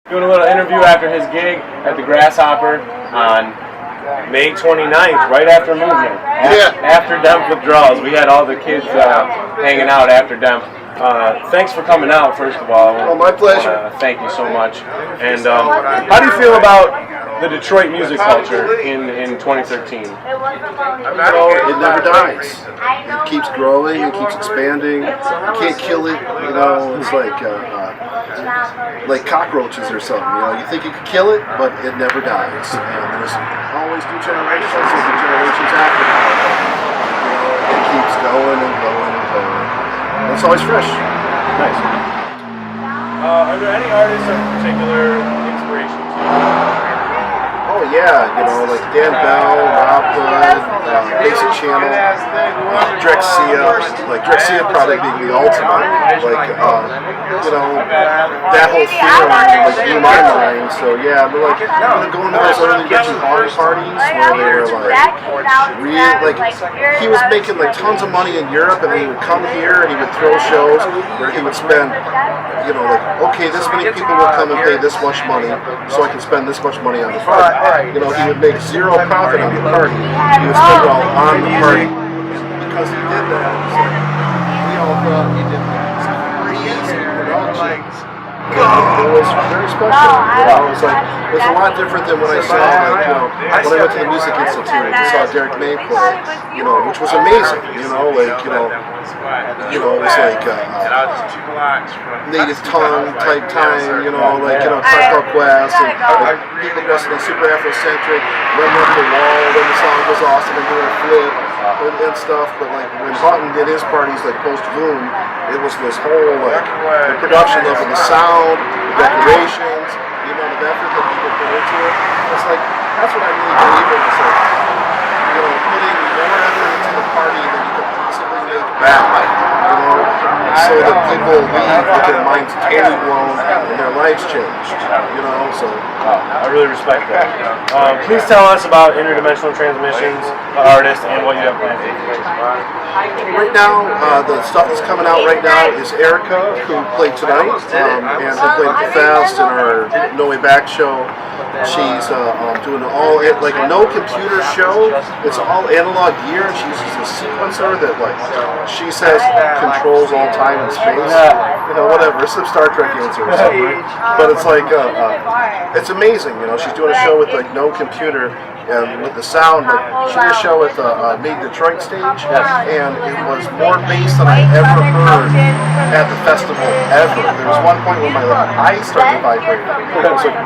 Doing a little interview after his gig at the Grasshopper on May 29th, right after movement. After Demp withdrawals. We had all the kids hanging out after Demp. Thanks for coming out, first of all. Well, my pleasure. Thank you so much. And how do you feel about the Detroit music culture in 2013? It never dies. It keeps growing, it keeps expanding. You can't kill it, you know. It's like cockroaches or something. You know, you think you could kill it, but it never dies. And there's always new generations and new generations after that. You know, it keeps going and going and going. And it's always fresh. Nice. Are there any artists of particular inspiration to you? Oh yeah, you know, like Dan Bell, Rob Hood, Basic Channel, Drexcia. Like Drexcia probably being the ultimate. Like, you know, that whole theory like blew my mind. So yeah, but like, going to those early Richie Hawley parties where they were he was making like tons of money in Europe, and he would come here and he would throw shows where he would spend, you know, like, okay, this many people will come and pay this much money, so I can spend this much money on the party. You know, he would make zero profit on the party. He would spend it all on the party. Because he did that, we all thought he did that. Crazy production. It was very special. You know, it was a lot different than when I saw, like, you know, when I went to the Music Institute and saw Derek May play, you know, which was amazing. You know, like, it was like native tongue type time, you know, like, you know, Tribe Called Quest, and like, people dressed in super Afrocentric, running up the wall when the song was awesome and doing a flip and stuff. But like when Houghton did his parties, like post Boom, it was this whole like the production level, the sound, the decorations, the amount of effort that people put into it. It's like that's what I really believe in. It's like, you know, putting more effort into the party than you could possibly make back. You know, so that people leave with their minds totally blown and their lives changed. You know, so I really respect that. Please tell us about Interdimensional Transmissions, the artist, and what you have planned for the future. Right now, the stuff that's coming out right now is Erica, who played tonight, and who played at the Fest and our No Way Back show. She's doing like a no computer show. It's all analog gear, and she uses a sequencer that, like, she says controls all time and space. You know, whatever. It's some Star Trek answer or something. But it's like, it's amazing. You know, she's doing a show with like no computer and with the sound. Like, she did a show at the Made Detroit stage, and it was more bass than I ever heard at the festival ever. There was one point where my eyes started vibrating. It was like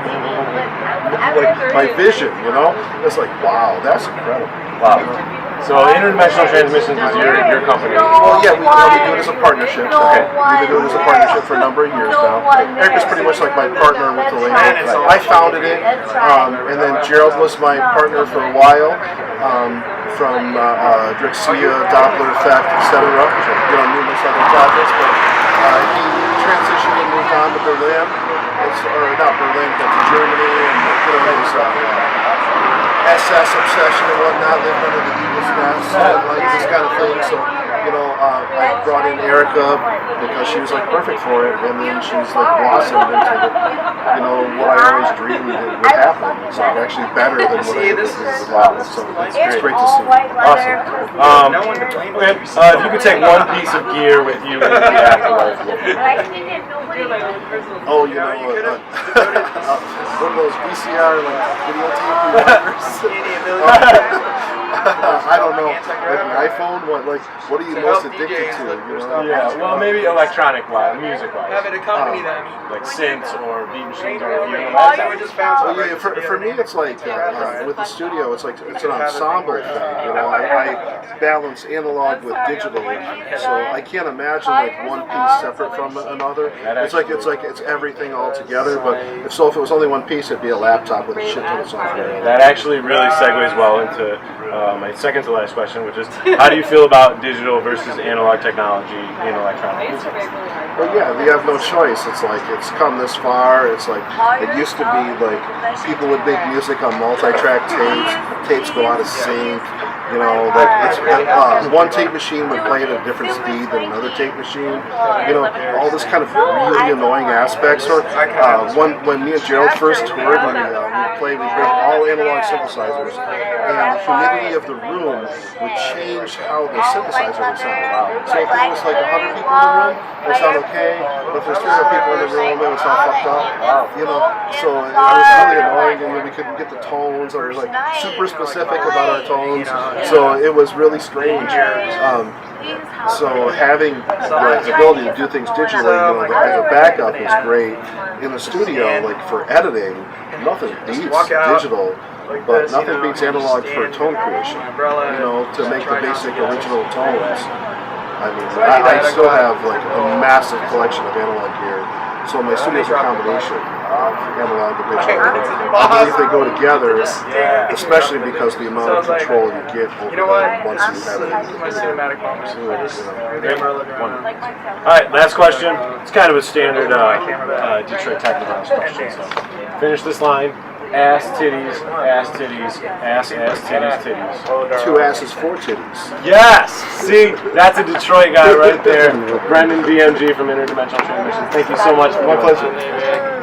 my vision, you know? It's like, wow, that's incredible. Wow. So Interdimensional Transmissions is your company. Well, yeah, we do it as a partnership. Okay. We've been doing it as a partnership for a number of years now. Eric is pretty much like my partner with the label. I founded it, and then Gerald was my partner for a while, from Drexcia, Doppler Effect, etc. You know, numerous other projects, but he transitioned and moved on to Berlin, or not Berlin, but to Germany, and you know, his SS obsession and whatnot, living under the Eagles nest, and like this kind of thing. So, you know, I brought in Erica because she was like perfect for it, and then she's like blossomed into the, you know, what I always dreamed would happen. It's like actually better than what I was. So it's great to see. Awesome. Okay, if you could take one piece of gear with you in the afterlife. Oh, you know, one of those VCR like videotape recorders. I don't know, like an iPhone. What are you most addicted to? You know? Yeah, well, maybe electronic-wise, music-wise. Like synths or beat machines or for me, it's like with the studio, it's like it's an ensemble thing. You know, I balance analog with digital, so I can't imagine like one piece separate from another. It's everything all together. But if it was only one piece, it'd be a laptop with a shit ton of software. That actually really segues well into my second to last question, which is, how do you feel about digital versus analog technology in electronic music? Well, yeah, we have no choice. It's like, it's come this far. It's like, it used to be like people would make music on multi-track tapes. Tapes go out of sync. You know, like it's, one tape machine would play at a different speed than another tape machine. You know, all this kind of really annoying aspects. Or when me and Gerald first toured, when we bring all analog synthesizers, and the humidity of the room would change how the synthesizer would sound. So if there was like 100 people in the room, it would sound okay. But if there's 300 people in the room, it would sound fucked up. You know, so it was really annoying, and we couldn't get the tones. Or it was like super specific about our tones. So it was really strange. So having the ability to do things digitally, you know, as a backup is great. In the studio, like for editing, nothing beats digital, but nothing beats analog for tone creation. You know, to make the basic original tones. I mean, I still have like a massive collection of analog gear. So my studio's a combination of analog and digital. I believe they go together, especially because the amount of control you get over them once you have it. Alright, last question. It's kind of a standard Detroit technical house question. So finish this line. Ass, titties, ass, titties, ass, titties, titties. 2 asses, 4 titties. Yes! See, that's a Detroit guy right there. Brendan BMG from Interdimensional Transmissions. Thank you so much. My pleasure.